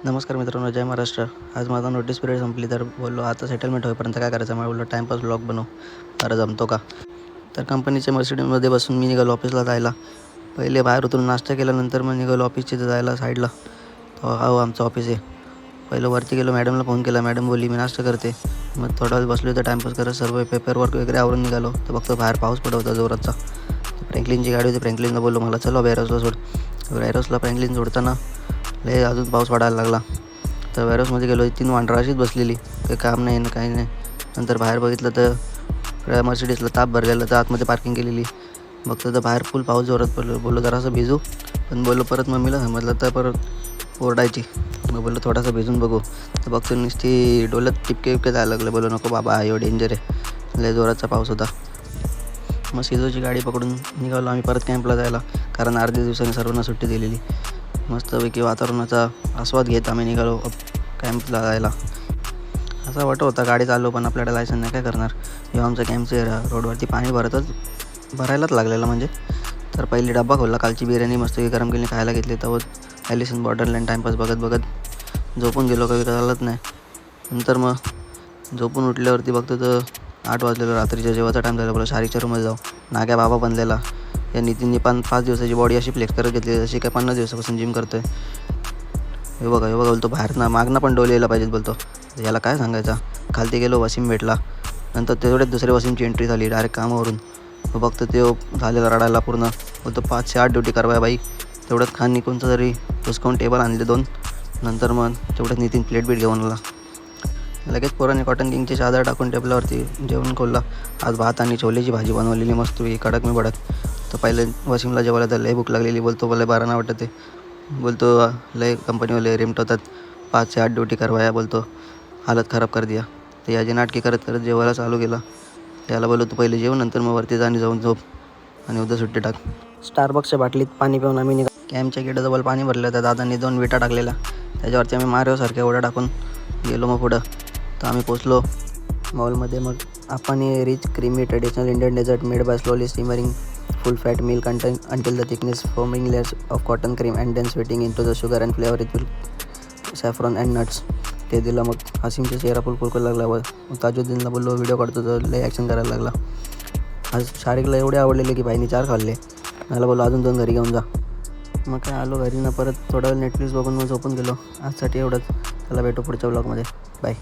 नमस्कार मित्रांनो, जय महाराष्ट्र. आज माझा नोटीस पिरियड संपली तर बोललो आता सेटलमेंट होईपर्यंत काय करायचं. मला बोललो टाईमपास ब्लॉग बनव, बरं जमतो का. तर कंपनीच्या मर्सिडीजमध्ये बसून मी निघालो ऑफिसला जायला. पहिले बाहेर उतरून नाश्ता केल्यानंतर मग निघालो ऑफिसच्या इथं जायला साईडला. हो आमचं ऑफिस आहे. पहिलं वरती गेलो, मॅडमला फोन केला. मॅडम बोलली मी नाश्ता करते. मग थोडा वेळ बसलो तर टाईमपास करत सर्व पेपरवर्क वगैरे आवरून निघालो. तर फक्त बाहेर पाऊस पडत होता जोराचा. फ्रँकलिनची गाडी होती. फ्रँकलिनला बोललो मला चलो व्हेअरहाऊसला सोड. व्हेअरहाऊसला फ्रँकलिन सोडताना लय अजून पाऊस पडायला लागला. तर वेअरहाऊसमध्ये गेलो. 3 वांढरं अशीच बसलेली, काही काम नाही ना काही नाही. नंतर बाहेर बघितलं तर मर्सिडीजला ताप भरलेला, तर आतमध्ये पार्किंग केलेली. बघतो तर बाहेर फुल पाऊस जोरात पडलो. बोललो जरासं भिजू, पण बोललो परत मम्मीला समजलं तर परत ओरडायची. मग बोललो थोडासा भिजून बघू. तर बघतो नुसती डोल्यात टिपके जायला लागले. बोललो नको बाबा, एवढं डेंजर आहे. लय जोराचा पाऊस होता. मग सिजोची गाडी पकडून निघालो आम्ही परत कॅम्पला जायला, कारण अर्ध्या दिवसांनी सर्वांना सुट्टी दिलेली. मस्तपैकी वातावरणाचा आस्वाद घेत आम्ही निघालो कॅम्पला जायला. असा वाटत होता गाडी चाललो, पण आपल्याकडे लायसन नाही, काय करणार. जेव्हा आमचं कॅम्पचे रोडवरती पाणी भरायलाच लागलेलं म्हणजे. तर पहिली डब्बा खोलला, कालची बिर्याणी मस्त गरम केली खायला घेतली. तर ॲलिसन बॉर्डरलँड टाईमपास बघत झोपून गेलो, काही चालत नाही. नंतर मग झोपून उठल्यावरती बघतो तर 8 वाजलेलं, रात्रीच्या जेवायचा टाईम झाला. बोला शारीकच्या रूममध्ये जाऊ. नाग्या बाबा बनलेला. या नितीनने 5 दिवसाची बॉडी अशी फ्लेक्स करत घेतली जशी काय 50 दिवसापासून जिम करतो आहे. हे बघा बोलतो बाहेर ना मागणं पण डोले यायला पाहिजेत बोलतो. याला काय सांगायचा. खालती गेलो, वसीम भेटला. नंतर तेवढ्याच दुसऱ्या वसीमची एंट्री झाली डायरेक्ट कामावरून. बघतो ते झालेला रडायला पूर्ण. बोलतो 5 से 8 ड्युटी करवाय बाई. तेवढ्यात खाननी कोणतं तरी हुसकावून टेबल आणले 2. नंतर मग तेवढ्यात नितीन प्लेट घेऊन आला. लगेच पोरांनी कॉटन किंगची चादर टाकून टेबलावरती जेवण खोलला. आज भात आणि छोलेची भाजी बनवलेली मस्त कडक मी बडक. तर पहिले वसीमला जेवायला तर लय भूक लागलेली. बोलतो मला बरं नाही वाटत आहे. बोलतो लय कंपनीवाले रेमटवतात. 5 से 8 ड्युटी करवाया बोलतो, हालत खराब कर दिया. तर याची नाटकी करत जेवायला चालू केला. त्याला बोललो तू पहिले जेव, नंतर मग वरती जाऊन झोप आणि उद्या सुट्टी टाक. स्टारबक्सच्या बाटलीत पाणी पिऊन आम्ही कॅम्पच्या गेटाजवळ पाणी भरलं. त्या दादांनी 2 विटा टाकलेल्या, त्याच्यावरती आम्ही मारेवसारख्या उड्या टाकून गेलो. मग पुढं तर आम्ही पोचलो मॉलमध्ये. मग आपण rich creamy traditional Indian dessert made by slowly simmering full fat meal content until the thickness forming layers of cotton cream and then sweating into the sugar and flavor it with saffron and nuts. ते दिलं. मग हसीमचा चेहरा फुलफुल लागला. मग ताजुद्दीनला बोललो video काढतो, तर लय ॲक्शन करायला लागला. आज शारिकला एवढे आवडलेले की भाईनी 4 खाल्ले. मला बोललो अजून 2 घरी घेऊन जा. मग काय आलो घरी ना, परत थोडा वेळ नेटफ्लिक्स बघून मग झोपून गेलो. आजसाठी एवढंच. चला भेटू पुढच्या व्लॉगमध्ये. बाय.